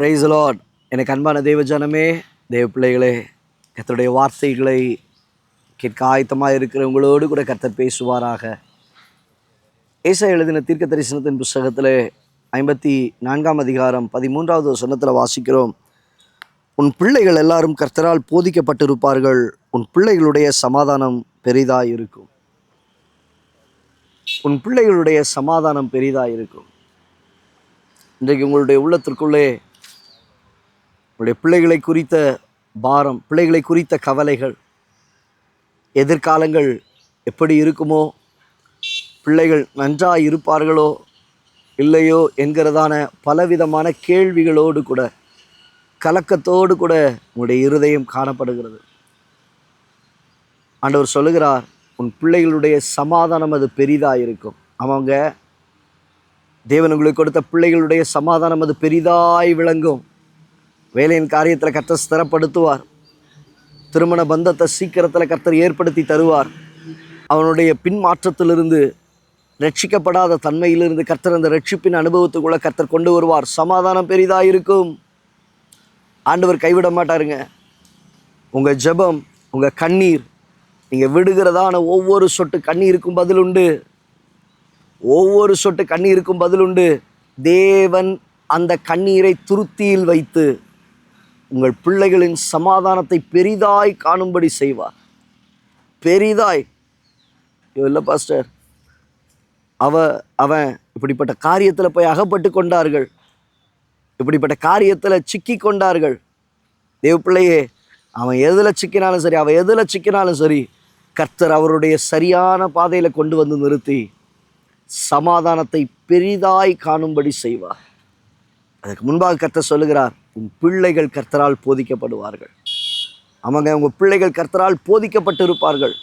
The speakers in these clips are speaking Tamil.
Price Lord. எனக்கு அன்பான தேவஜனமே, தேவ பிள்ளைகளே, கர்த்தருடைய வார்த்தைகளை கேட்க ஆயத்தமாக இருக்கிறவங்களோடு கூட கர்த்தர் பேசுவாராக. ஏசாயா எழுதின தீர்க்க தரிசனத்தின் புஸ்தகத்தில் 54 அதிகாரம் 13வது வசனத்தில் வாசிக்கிறோம். உன் பிள்ளைகள் எல்லாரும் கர்த்தரால் போதிக்கப்பட்டிருப்பார்கள், உன் பிள்ளைகளுடைய சமாதானம் பெரிதாக இருக்கும். உன் பிள்ளைகளுடைய சமாதானம் பெரிதாக இருக்கும். இன்றைக்கு உங்களுடைய உள்ளத்திற்குள்ளே உங்களுடைய பிள்ளைகளை குறித்த பாரம், பிள்ளைகளை குறித்த கவலைகள், எதிர்காலங்கள் எப்படி இருக்குமோ, பிள்ளைகள் நன்றாக இருப்பார்களோ இல்லையோ என்கிறதான பலவிதமான கேள்விகளோடு கூட, கலக்கத்தோடு கூட உங்களுடைய இருதயம் காணப்படுகிறது. ஆண்டவர் சொல்லுகிறார், உன் பிள்ளைகளுடைய சமாதானம் அது பெரிதாக இருக்கும். அவங்க தேவன் உங்களுக்கு கொடுத்த பிள்ளைகளுடைய சமாதானம் அது பெரிதாய் விளங்கும். வேலையின் காரியத்தில் கர்த்தர் ஸ்திரப்படுத்துவார். திருமண பந்தத்தை சீக்கிரத்தில் கர்த்தர் ஏற்படுத்தி தருவார். அவனுடைய பின்மாற்றத்திலிருந்து, ரட்சிக்கப்படாத தன்மையிலிருந்து கர்த்தர் அந்த ரட்சிப்பின் அனுபவத்துக்குள்ளே கர்த்தர் கொண்டு வருவார். சமாதானம் பெரிதாக இருக்கும். ஆண்டவர் கைவிட மாட்டாருங்க. உங்கள் ஜெபம், உங்கள் கண்ணீர், நீங்கள் விடுகிறதான ஒவ்வொரு சொட்டு கண்ணீருக்கும் பதில் உண்டு. ஒவ்வொரு சொட்டு கண்ணீருக்கும் பதில் உண்டு. தேவன் அந்த கண்ணீரை துருத்தியில் வைத்து உங்கள் பிள்ளைகளின் சமாதானத்தை பெரிதாய் காணும்படி செய்வார். பெரிதாய். இல்லை பாஸ்டர், அவன் இப்படிப்பட்ட காரியத்தில் போய் அகப்பட்டு கொண்டார்கள், இப்படிப்பட்ட காரியத்தில் சிக்கி கொண்டார்கள். தேவ பிள்ளையே, அவன் எதில் சிக்கினாலும் சரி, அவன் எதில் சிக்கினாலும் சரி, கர்த்தர் அவருடைய சரியான பாதையில் கொண்டு வந்து நிறுத்தி சமாதானத்தை பெரிதாய் காணும்படி செய்வார். அதுக்கு முன்பாக கர்த்தர் சொல்லுகிறார், உன் பிள்ளைகள் கர்த்தரால் போதிக்கப்படுவார்கள். அவங்க உங்கள் பிள்ளைகள் கர்த்தரால் போதிக்கப்பட்டு இருப்பார்கள்.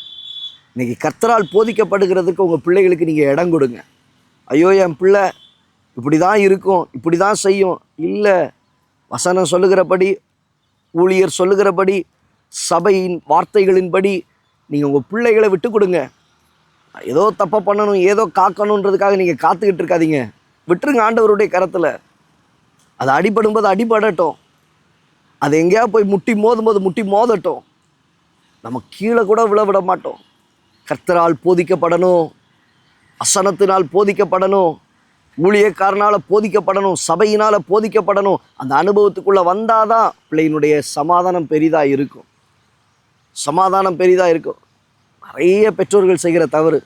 இன்றைக்கி கர்த்தரால் போதிக்கப்படுகிறதுக்கு உங்கள் பிள்ளைகளுக்கு நீங்கள் இடம் கொடுங்க. ஐயோ, என் பிள்ளை இப்படி தான் இருக்கும், இப்படி தான் செய்யும். இல்லை, வசனம் சொல்லுகிறபடி, ஊழியர் சொல்லுகிறபடி, சபையின் வார்த்தைகளின்படி நீங்கள் உங்கள் பிள்ளைகளை விட்டு கொடுங்க. ஏதோ தப்பை பண்ணணும், ஏதோ காக்கணுன்றதுக்காக நீங்கள் காத்துக்கிட்டு இருக்காதீங்க. விட்டுருங்க ஆண்டவருடைய கரத்தில். அது அடிபடும்போது அடிபடட்டும். அது எங்கேயா போய் முட்டி மோதட்டும். நம்ம கீழே கூட விட மாட்டோம். கர்த்தரால் போதிக்கப்படணும், வசனத்தினால் போதிக்கப்படணும், ஊழியக்காரனால் போதிக்கப்படணும், சபையினால் போதிக்கப்படணும். அந்த அனுபவத்துக்குள்ளே வந்தாதான் பிள்ளையினுடைய சமாதானம் பெரிதாக இருக்கும். சமாதானம் பெரிதாக இருக்கும். நிறைய பெற்றோர்கள் செய்கிற தவறு,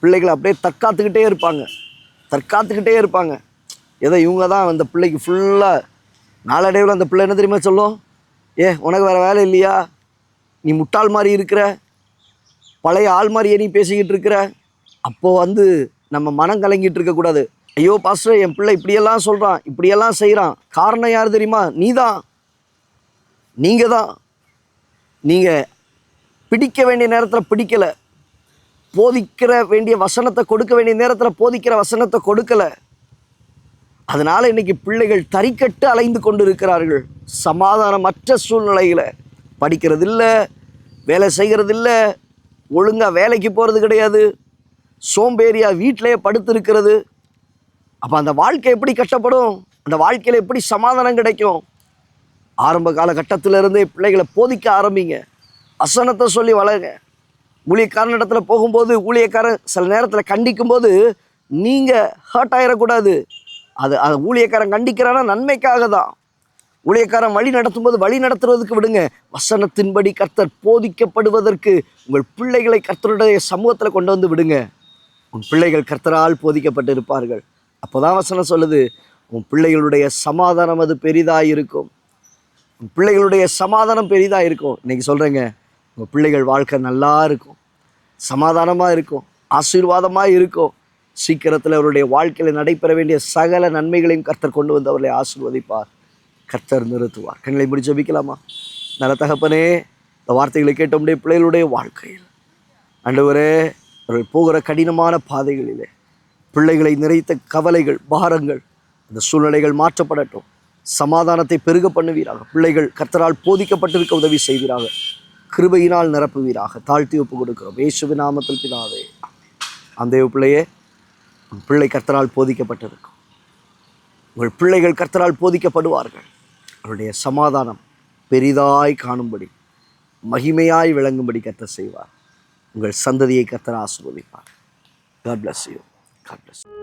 பிள்ளைகளை அப்படியே தற்காத்துக்கிட்டே இருப்பாங்க. ஏதோ இவங்க தான் அந்த பிள்ளைக்கு ஃபுல்லாக நாளடைவில் அந்த பிள்ளை என்ன தெரியுமா சொல்லும், உனக்கு வேறு வேலை இல்லையா, நீ முட்டாள் மாதிரி இருக்கிற, பழைய ஆள் மாதிரியே நீ பேசிக்கிட்டு இருக்கிற. அப்போது நம்ம மனம் கலங்கிட்டு இருக்கக்கூடாது. ஐயோ பாஸ்டர், என் பிள்ளை இப்படியெல்லாம் சொல்கிறான், இப்படியெல்லாம் செய்கிறான். காரணம் யார் தெரியுமா? நீங்கள் தான். நீங்கள் பிடிக்க வேண்டிய நேரத்தில் பிடிக்கலை, போதிக்கிற வேண்டிய வசனத்தை கொடுக்க வேண்டிய நேரத்தில் போதிக்கிற வசனத்தை கொடுக்கலை. அதனால் இன்றைக்கி பிள்ளைகள் தறிக்கட்டு அலைந்து கொண்டு இருக்கிறார்கள். சமாதானமற்ற சூழ்நிலையில் படிக்கிறதில்ல, வேலை செய்கிறதில்ல, ஒழுங்காக வேலைக்கு போகிறது கிடையாது, சோம்பேறியாக வீட்டிலேயே படுத்திருக்கிறது. அப்போ அந்த வாழ்க்கை எப்படி கஷ்டப்படும்? அந்த வாழ்க்கையில் எப்படி சமாதானம் கிடைக்கும்? ஆரம்ப காலகட்டத்திலிருந்தே பிள்ளைகளை போதிக்க ஆரம்பிங்க. வசனத்தை சொல்லி வளருங்க. ஊழியக்காரன் இடத்துல போகும்போது, ஊழியக்காரன் சில நேரத்தில் கண்டிக்கும்போது நீங்கள் ஹர்ட் ஆகிடக்கூடாது. அது ஊழியக்காரன் கண்டிக்கிறான்னா நன்மைக்காக தான். ஊழியக்காரன் வழி நடத்தும்போது வழி நடத்துவதற்கு விடுங்க. வசனத்தின்படி கர்த்தர் போதிக்கப்படுவதற்கு உங்கள் பிள்ளைகளை கர்த்தருடைய சமூகத்தில் கொண்டு வந்து விடுங்க. உன் பிள்ளைகள் கர்த்தரால் போதிக்கப்பட்டு இருப்பார்கள். அப்போ தான் வசனம் சொல்லுது, உன் பிள்ளைகளுடைய சமாதானம் அது பெரிதாக இருக்கும். உன் பிள்ளைகளுடைய சமாதானம் பெரிதாக இருக்கும். இன்றைக்கி சொல்கிறேங்க, உங்கள் பிள்ளைகள் வாழ்க்கை நல்லா இருக்கும், சமாதானமாக இருக்கும், ஆசீர்வாதமாக இருக்கும். சீக்கிரத்தில் அவருடைய வாழ்க்கையில் நடைபெற வேண்டிய சகல நன்மைகளையும் கர்த்தர் கொண்டு வந்து அவர்களை ஆசீர்வதிப்பார், கர்த்தர் நிறுத்துவார். கண்களை முடிச்சு ஜெபிக்கலாமா? நல்ல தகப்பனே, இந்த வார்த்தைகளை கேட்டோம்டைய பிள்ளைகளுடைய வாழ்க்கையில் ஆண்டவரே, அவர்கள் போகிற கடினமான பாதைகளிலே பிள்ளைகளை நிறைத்த கவலைகள், பாரங்கள், அந்த சூழ்நிலைகள் மாற்றப்படட்டும். சமாதானத்தை பெருக பண்ணுவீராக. பிள்ளைகள் கர்த்தரால் போதிக்கப்பட்டிருக்க உதவி செய்வீராக. கிருபையினால் நிரப்புவீராக. தாழ்த்தி ஒப்பு கொடுக்கிறோம் இயேசுவின் நாமத்தில் பிதாவே. அந்த பிள்ளையே, பிள்ளை கர்த்தரால் போதிக்கப்பட்டிருக்கும். உங்கள் பிள்ளைகள் கர்த்தரால் போதிக்கப்படுவார்கள். அவருடைய சமாதானம் பெரிதாய் காணும்படி, மகிமையாய் விளங்கும்படி கர்த்தர் செய்வார். உங்கள் சந்ததியை கர்த்தர் ஆசீர்வதிப்பார். God bless you. God bless you.